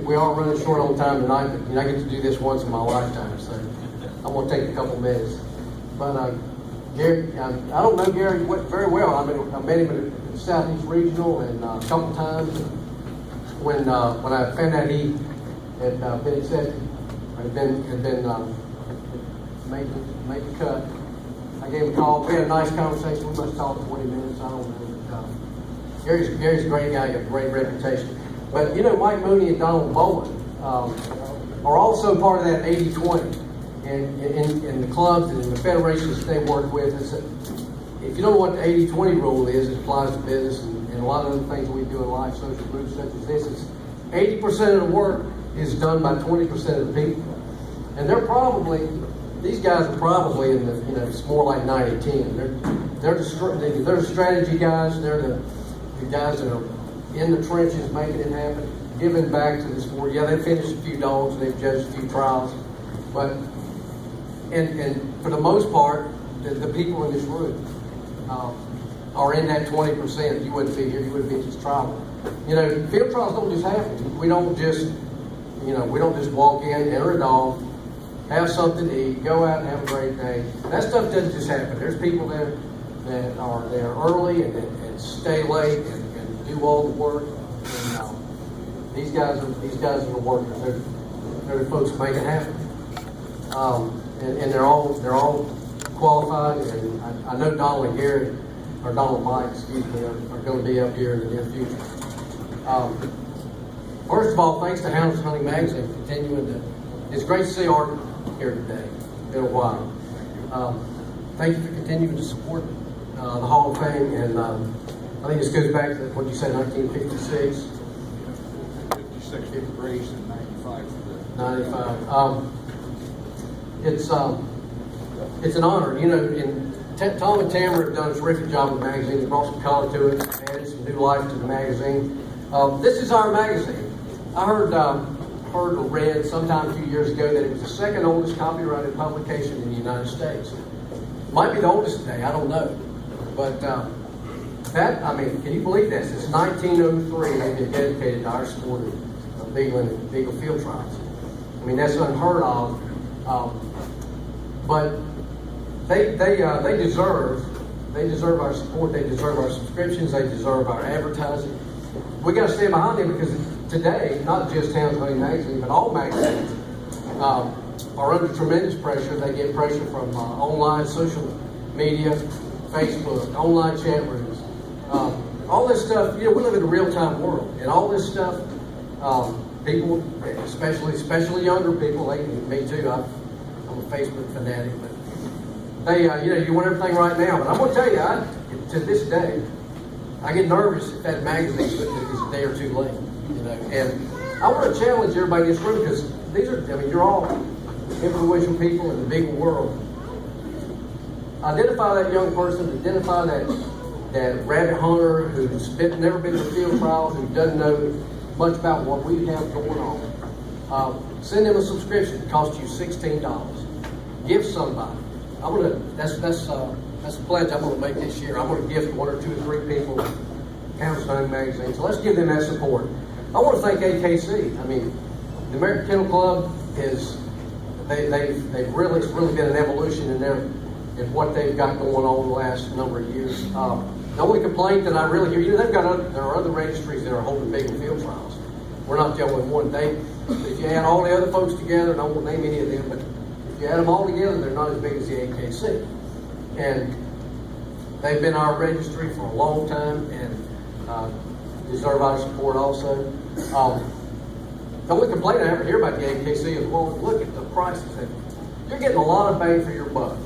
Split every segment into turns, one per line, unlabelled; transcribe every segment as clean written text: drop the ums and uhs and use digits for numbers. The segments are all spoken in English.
we are running short on time tonight, but I get to do this once in my lifetime, so I'm going to take a couple minutes. But Gary, I don't know Gary very well. I met him at the Southeast Regional and a couple times. When I found out he had been accepted, had been made the cut, I gave him a call. We had a nice conversation. We must have talked 20 minutes. I don't know. Gary's a great guy. Got a great reputation. But Mike Mooney and Donald Bowen are also part of that 80-20. And in the clubs and in the federations they work with, if you don't know what the 80-20 rule is, it applies to business and a lot of other things we do in life, social groups such as this. It's 80% of the work is done by 20% of the people. And these guys are probably in the, it's more like 90-10. They're the strategy guys. They're the guys that are in the trenches making it happen, giving back to the sport. Yeah, they finished a few dogs and they've judged a few trials, but and for the most part, the people in this room are in that 20%. You wouldn't be here. You wouldn't be at this trial. Field trials don't just happen. We don't just walk in, enter a dog, have something to eat, go out and have a great day. That stuff doesn't just happen. There's people there that are there early and stay late and do all the work. And these guys are the workers. They're the folks who make it happen. And they're all qualified. And I know Donald and Mike, are going to be up here in the near future. First of all, thanks to Hounds Hunting Magazine for continuing to. It's great to see Art here today. It's been a while. Thank you for continuing to support the Hall of Fame, and I think this goes back to what you said, 1956.
56 for Braves and 95 for the
95. It's an honor. Tom and Tamara have done a terrific job with the magazine. They brought some color to it, added some new life to the magazine. This is our magazine. I heard or read sometime a few years ago that it was the second oldest copyrighted publication in the United States. Might be the oldest today, I don't know. But can you believe this? Since 1903, they've been dedicated to our sport of Beagle field trials. That's unheard of. But they deserve our support. They deserve our subscriptions. They deserve our advertising. We got to stand behind them because today, not just Hounds Hunting Magazine, but all magazines are under tremendous pressure. They get pressure from online social media, Facebook, online chat rooms, all this stuff. We live in a real-time world, and all this stuff, people, especially younger people, me too. I'm a Facebook fanatic, but they, you want everything right now. But I'm going to tell you, to this day, I get nervous if that magazine is a day or two late. And I want to challenge everybody in this room because you're all influential people in the big world. Identify that young person, identify that rabbit hunter who's never been to field trials, who doesn't know much about what we have going on. Send them a subscription. It costs you $16. Give somebody. That's a pledge I'm going to make this year. I'm going to gift 1 or 2 or 3 people Hounds Hunting Magazine. So let's give them that support. I want to thank AKC. The American Kennel Club they've really been an evolution in what they've got going on the last number of years. The only complaint that I really hear, there are other registries that are holding big field trials. We're not the only one. If you add all the other folks together, and I won't name any of them, but if you add them all together, they're not as big as the AKC. And they've been our registry for a long time and deserve our support also. The only complaint I ever hear about the AKC is, well, look at the prices. You're getting a lot of bang for your buck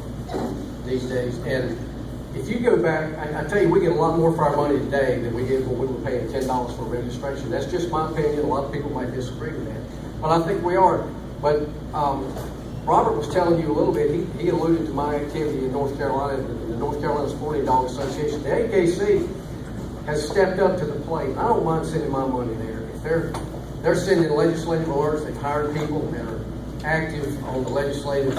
these days. And if you go back, I tell you, we get a lot more for our money today than we did when we were paying $10 for registration. That's just my opinion. A lot of people might disagree with that. But I think we are. But Robert was telling you a little bit, he alluded to my activity in North Carolina, the North Carolina Sporting Dog Association. The AKC has stepped up to the plate. I don't mind sending my money there. If they're sending legislative alerts, they've hired people that are active on the legislative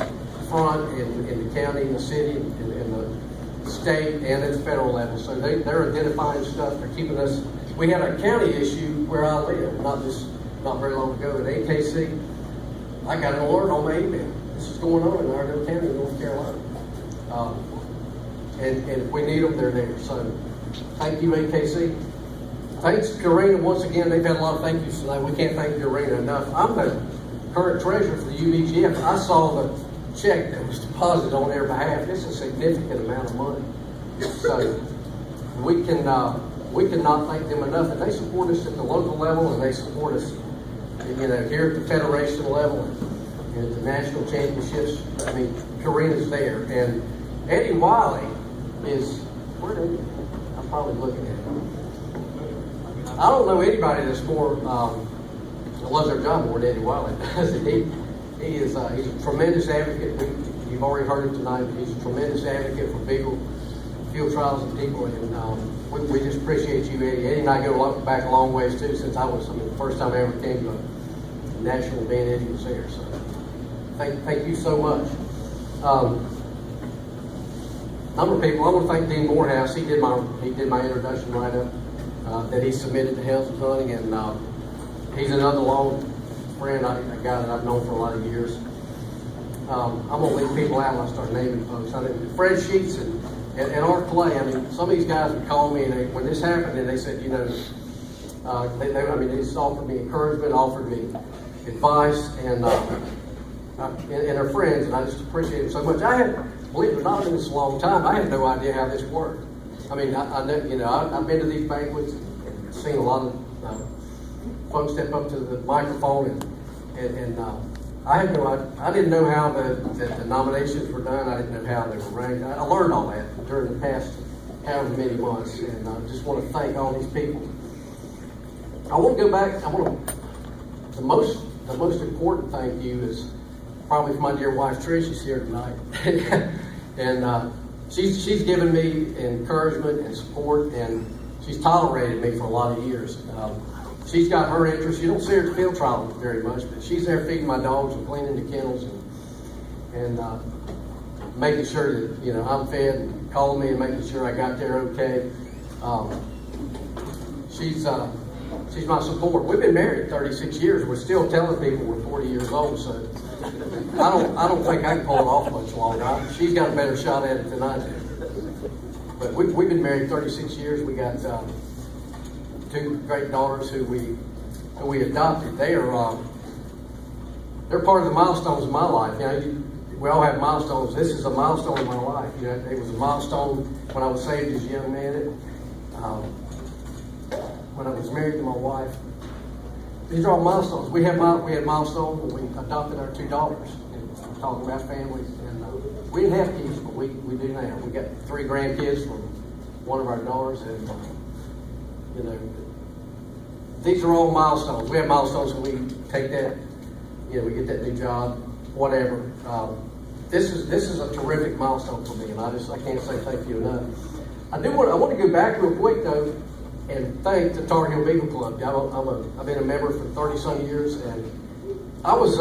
front in the county, in the city, in the state, and at the federal level. So they're identifying stuff. They're keeping us. We had a county issue where I live, not this not very long ago at AKC. I got an alert on my email. This is going on in Iredell County, North Carolina. And if we need them, they're there. So thank you, AKC. Thanks to Arena once again. They've had a lot of thank yous tonight. We can't thank the Arena enough. I'm the current treasurer for the UBGF. I saw the check that was deposited on their behalf. It's a significant amount of money. So we cannot thank them enough. And they support us at the local level, and they support us, here at the federation level and at the national championships. I mean, Corinna's there, and Eddie Wiley is where? I'm probably looking at him. I don't know anybody that's more loves their job more than Eddie Wiley does. He's a tremendous advocate. You've already heard him tonight. He's a tremendous advocate for people, field trials and people, and we just appreciate you, Eddie. Eddie and I go back a long ways too. Since the first time I ever came to a national event, Eddie was there. So thank you so much. Number of people. I want to thank Dean Morehouse. He did my introduction write-up that he submitted to Helms Hunting, and he's another long friend, a guy that I've known for a lot of years. I'm gonna leave people out when I start naming folks. I mean, Fred Sheets and Art Clay. I mean, some of these guys would call me, and when this happened, and they said, they just offered me encouragement, offered me advice, and they're friends, and I just appreciate them so much. Believe it or not, in this long time, I had no idea how this worked. I mean, I've been to these banquets and seen a lot of folks step up to the microphone, and I didn't know how the nominations were done. I didn't know how they were ranked. I learned all that during the past however many months, and I just want to thank all these people. I want to go back. The most important thank you is probably for my dear wife Trish. She's here tonight, and she's given me encouragement and support, and she's tolerated me for a lot of years. She's got her interests. You don't see her at the field trial very much, but she's there feeding my dogs and cleaning the kennels and making sure that I'm fed, and calling me and making sure I got there okay. She's my support. We've been married 36 years. We're still telling people we're 40 years old, so I don't think I can pull it off much longer. She's got a better shot at it than I do. But we've been married 36 years. We got two great daughters who we adopted. They're part of the milestones of my life. We all have milestones. This is a milestone in my life. It was a milestone when I was saved as a young man. When I was married to my wife. These are all milestones. We had milestones when we adopted our two daughters. And we're talking about families. And we didn't have kids, but we do now. We got 3 grandkids from one of our daughters, and these are all milestones. We have milestones when we take that, we get that new job, whatever. This is a terrific milestone for me, and I can't say thank you enough. I want to go back real quick though, and thank the Tar Heel Beagle Club. I've been a member for 30-some years, and I was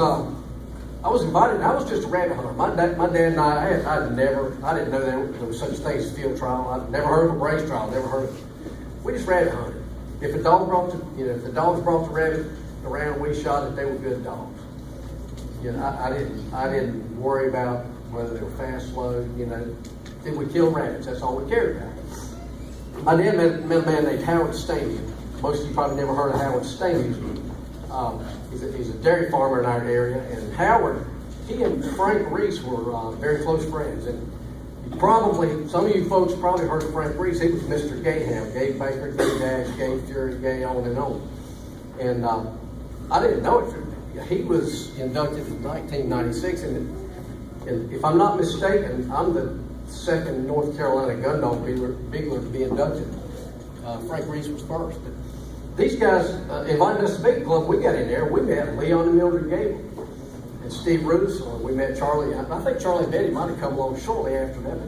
invited. I was just a rabbit hunter. My dad and I didn't know there was such a thing as a field trial. I'd never heard of a brace trial. Never heard of it. We just rabbit hunted. If the dogs brought the rabbit around, we shot it. They were good dogs. I didn't worry about whether they were fast, slow. Did we kill rabbits? That's all we cared about. My dad met a man named Howard Stamian. Most of you probably never heard of Howard Stamian. He's a dairy farmer in our area, and Howard, he and Frank Reese were very close friends. And some of you folks probably heard of Frank Reese. He was Mr. Gayham, Gay Baker, Gay Dash, Gay Fury, Gay on and on. And I didn't know it. He was inducted in 1996, and if I'm not mistaken, I'm the second North Carolina gun dog bigler to be inducted. Frank Reese was first. But these guys invited us to Beagle Club. We got in there. We met Leon and Mildred Gable and Steve Roos. We met Charlie. I think Charlie and Betty might have come along shortly after that.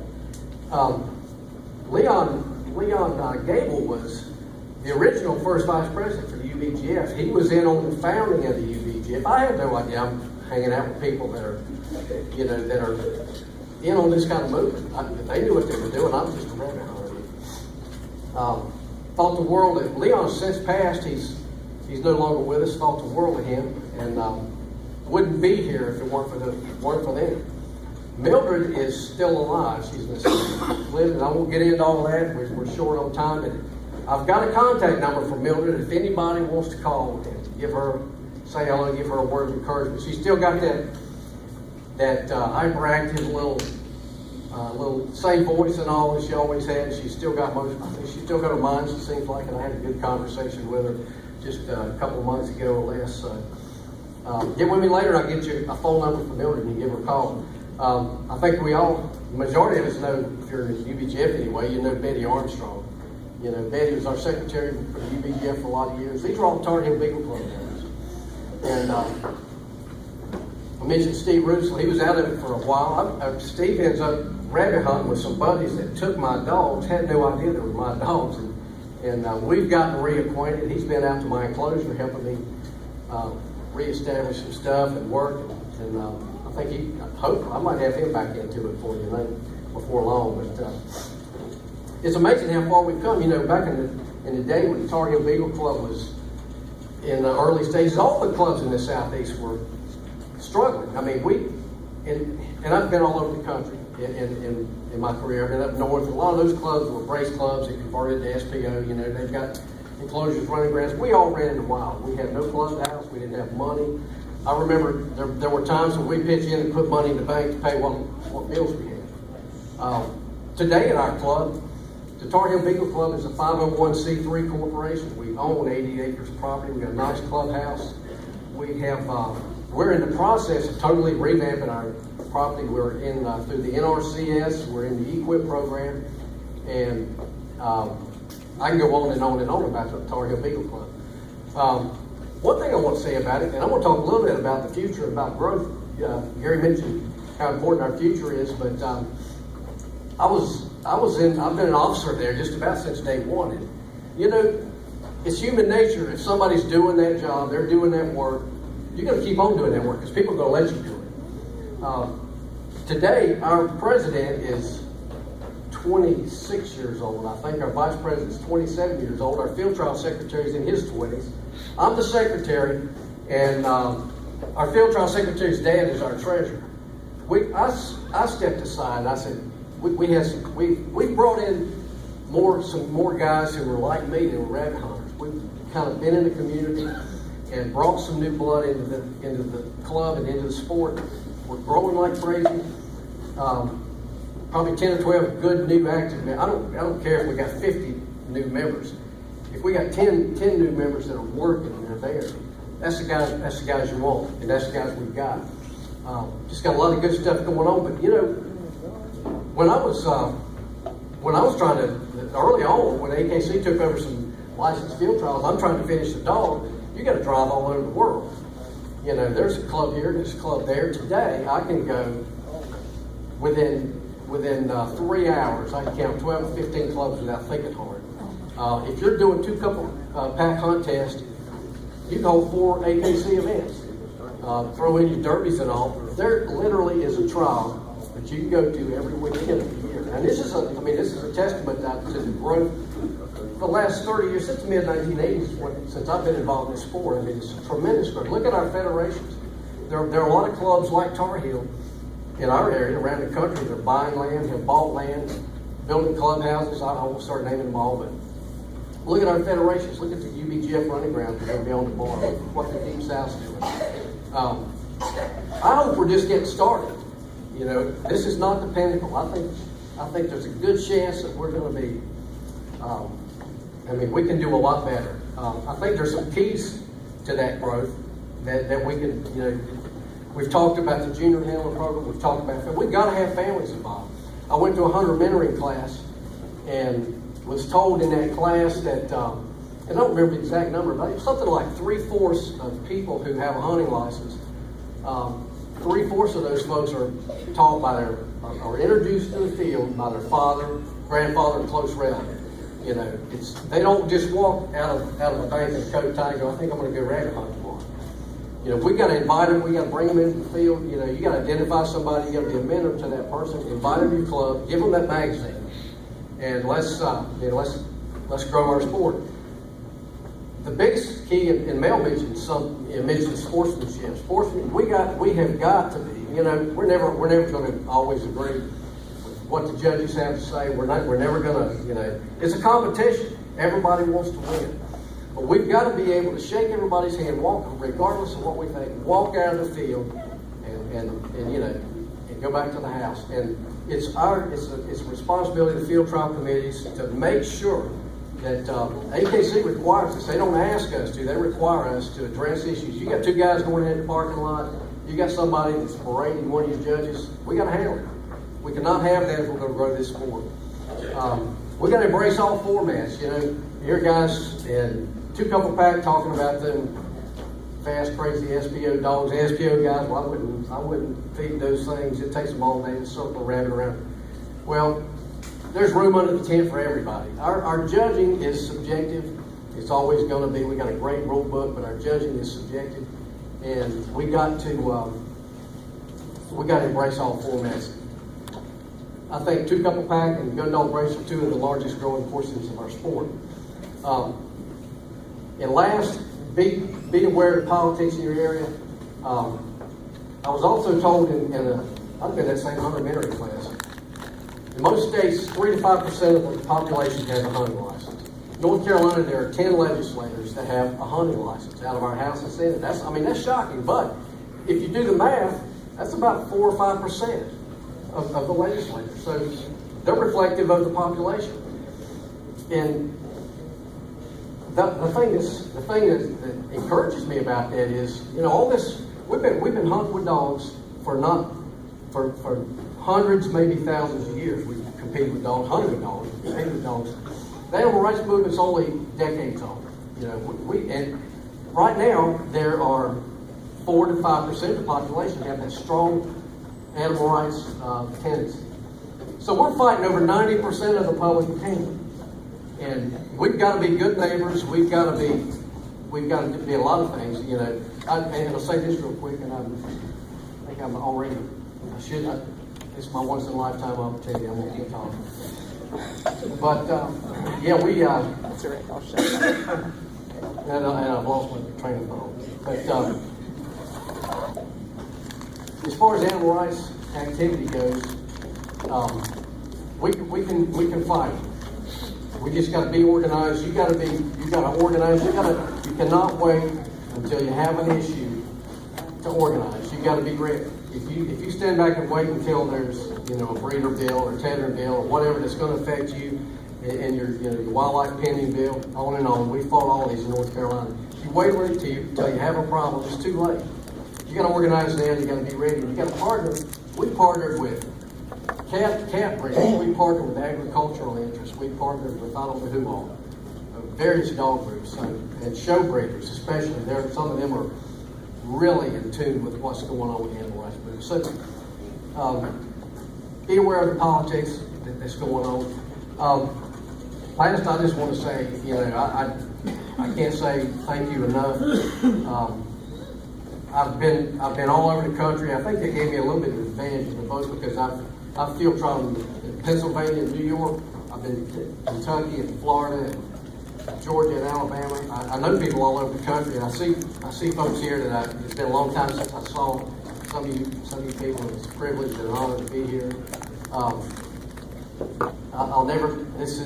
Leon Gable was the original first vice president for the UBGF. He was in on the founding of the UBGF. I had no idea. I'm hanging out with people that are in on this kind of movement. They knew what they were doing. I was just a rabbit hunter. Thought the world. Leon's since passed. He's He's no longer with us. Thought the world of him, and wouldn't be here if it weren't for them. Mildred is still alive. She's living. I won't get into all that. We're short on time, but I've got a contact number for Mildred. If anybody wants to call and say hello, give her a word of encouragement. She's still got that hyperactive little same voice and all that she always had. She's still got her mind. She seems like, and I had a good conversation with her just a couple of months ago or less. So get with me later. I'll get you a phone number for Mildred and you give her a call. I think the majority of us know, if you're in the UBGF anyway, you know Betty Armstrong. You know, Betty was our secretary for the UBGF for a lot of years. These are all Tar Heel Beagle Club members. And I mentioned Steve Russell. He was out of it for a while. Steve ends up rabbit hunting with some buddies that took my dogs, had no idea they were my dogs. And we've gotten reacquainted. He's been out to my enclosure helping me reestablish some stuff and work. And I might have him back into it for you before long. But it's amazing how far we've come. You know, back in the day when the Tar Heel Beagle Club was in the early stages, all the clubs in the Southeast were struggling. I mean, and I've been all over the country in my career. I've been up north. A lot of those clubs were brace clubs that converted to SPO. You know, they've got enclosures, running grounds. We all ran in the wild. We had no clubhouse. We didn't have money. I remember there were times when we pitched in and put money in the bank to pay what bills we had. Today at our club, the Tar Heel Beagle Club is a 501c3 corporation. We own 80 acres of property. We've got a nice clubhouse. We're in the process of totally revamping our property. We're in through the NRCS. We're in the EQIP program, and I can go on and on and on about the Tar Heel Beagle Club. One thing I want to say about it, and I want to talk a little bit about the future, about growth. Gary mentioned how important our future is, but I've been an officer there just about since day one. And, you know, it's human nature. If somebody's doing that job, they're doing that work, you're going to keep on doing that work because people are going to let you do it. Today, our president is 26 years old. I think our vice president is 27 years old. Our field trial secretary is in his 20s. I'm the secretary, and our field trial secretary's dad is our treasurer. I stepped aside and I said, we brought in some more guys who were like me, that were rabbit hunters. We've kind of been in the community and brought some new blood into the club and into the sport. We're growing like crazy. Probably 10 or 12 good new active men. I don't care if we got 50 new members. If we got 10 new members that are working and they're there, that's the guys you want, and that's the guys we've got. Just got a lot of good stuff going on. But you know, when I was trying to early on, when AKC took over some licensed field trials, I'm trying to finish the dog. You got to drive all over the world. You know, there's a club here, there's a club there. Today, I can go within 3 hours. I can count 12 to 15 clubs without thinking hard. If you're doing 2 couple pack hunt tests, you can hold 4 AKC events. Throw in your derbies and all. There literally is a trial that you can go to every weekend of the year. And this is a testament to the growth. The last 30 years, since the mid-1980s, since I've been involved in this sport, I mean, it's a tremendous growth. Look at our federations. There are a lot of clubs like Tar Heel in our area, around the country. They're buying land, have bought land, building clubhouses. I won't start naming them all, but look at our federations. Look at the UBGF running ground that are going to be on tomorrow. Look at what the Deep South's doing. I hope we're just getting started. You know, this is not the pinnacle. I think there's a good chance that we're going to be. We can do a lot better. I think there's some keys to that growth that we can. You know, we've talked about the junior handler program. We've talked about we've got to have families involved. I went to a hunter mentoring class and was told in that class that, I don't remember the exact number, but it's something like 3/4 of people who have a hunting license, 3/4 of those folks are taught are introduced to the field by their father, grandfather, and close relative. You know, they don't just walk out of the bank in a coat tie and go, I think I'm going to go rabbit hunt tomorrow. You know, we got to invite them, we got to bring them into the field. You know, you got to identify somebody, you got to be a mentor to that person, invite them to your club, give them that magazine. And let's grow our sport. The biggest key, and Mel mentioned mentioned sportsmanship. We have got to be. We're never going to always agree with what the judges have to say. We're never going to. It's a competition. Everybody wants to win, but we've got to be able to shake everybody's hand, walk regardless of what we think, walk out of the field, and go back to the house. And it's a responsibility of the field trial committees to make sure that AKC requires us. They don't ask us to. They require us to address issues. You got two guys going in the parking lot. You got somebody that's parading one of your judges. We got to handle it. We cannot have that if we're going to grow this sport. We got to embrace all formats. You hear guys in two couple pack talking about them fast, crazy SPO dogs, SPO guys. Well, I wouldn't feed those things. It takes them all day to circle a rabbit around. Well, there's room under the tent for everybody. Our judging is subjective. It's always going to be. We got a great rule book, but our judging is subjective, and we got to embrace all formats. I think two couple pack and gun dog race are two of the largest growing portions of our sport. And last, be aware of the politics in your area. I was also told I've been in that same hunter mentoring class. In most states, 3 to 5% of the population has a hunting license. North Carolina, there are 10 legislators that have a hunting license out of our House and Senate. That's shocking. But if you do the math, that's about 4 or 5% of the legislators. So they're reflective of the population. And the thing that encourages me about that is, all this we've been hunting with dogs for hundreds, maybe thousands of years. We've competed with dogs, hunted with dogs, competed with dogs. The animal rights movement's only decades old. And right now there are 4 to 5% of the population have that strong animal rights tendency. So we're fighting over 90% of the public opinion. And we've got to be good neighbors. We've got to be a lot of things. And I'll say this real quick, and I think I'm already. It's my once in a lifetime opportunity. I'm gonna keep talking. But
That's all right. I'll shut up.
and I've lost my train of thought. But as far as animal rights activity goes, we can fight. We just got to be organized. You got to organize. You cannot wait until you have an issue to organize. You got to be ready. If you stand back and wait until there's a breeder bill or tethering bill or whatever that's going to affect you and your wildlife pending bill, on and on. We fought all these in North Carolina. If you wait until you have a problem, it's too late. You got to organize now. You got to be ready. You got to partner. We partnered with cat breeders. We partnered with agricultural interests. We partnered with I don't know who all, various dog groups and show breeders, especially. Some of them are really in tune with what's going on with animal rights movement. So be aware of the politics that's going on. Last, I just want to say, I can't say thank you enough. I've been all over the country. I think they gave me a little bit of advantage in the vote because I've field trialed in Pennsylvania and New York. I've been in Kentucky and Florida and Georgia and Alabama. I know people all over the country, and I see folks here that it's been a long time since I saw some of you people. It's a privilege and an honor to be here. I'll never. It's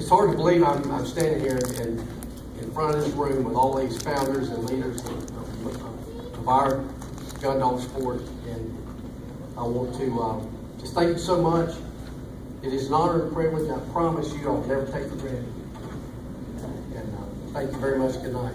hard to believe I'm standing here in front of this room with all these founders and leaders of our gun dog sport, and I want to just thank you so much. It is an honor and privilege. I promise you I'll never take for granted. And thank you very much. Good night.